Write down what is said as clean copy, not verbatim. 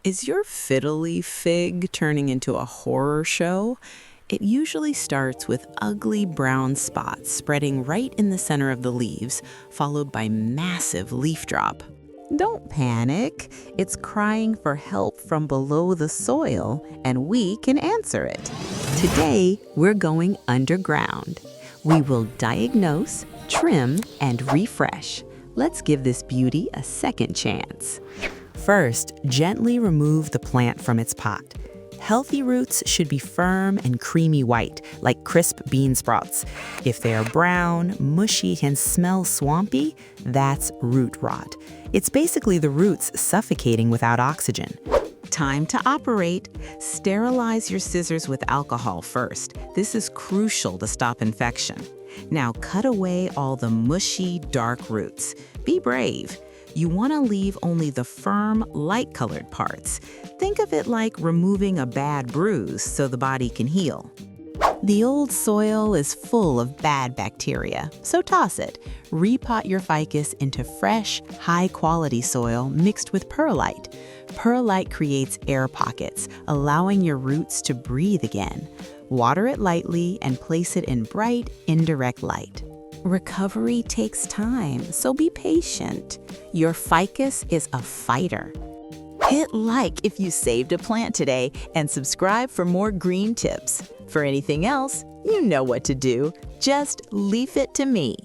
Is your Fiddle Leaf Fig turning into a horror show? It usually starts with ugly brown spots spreading right in the center of the leaves, followed by massive leaf drop. Don't panic. It's crying for help from below the soil, and we can answer it. Today, we're going underground. We will diagnose, trim, and refresh. Let's give this beauty a second chance. First, gently remove the plant from its pot. Healthy roots should be firm and creamy white, like crisp bean sprouts. If they are brown, mushy, and smell swampy, that's root rot. It's basically the roots suffocating without oxygen. Time to operate. Sterilize your scissors with alcohol first. This is crucial to stop infection. Now cut away all the mushy, dark roots. Be brave. You want to leave only the firm, light-colored parts. Think of it like removing a bad bruise so the body can heal. The old soil is full of bad bacteria, so toss it. Repot your ficus into fresh, high-quality soil mixed with perlite. Perlite creates air pockets, allowing your roots to breathe again. Water it lightly and place it in bright, indirect light. Recovery takes time, so be patient. Your ficus is a fighter. Hit like if you saved a plant today and subscribe for more green tips. For anything else, you know what to do. Just leave it to me.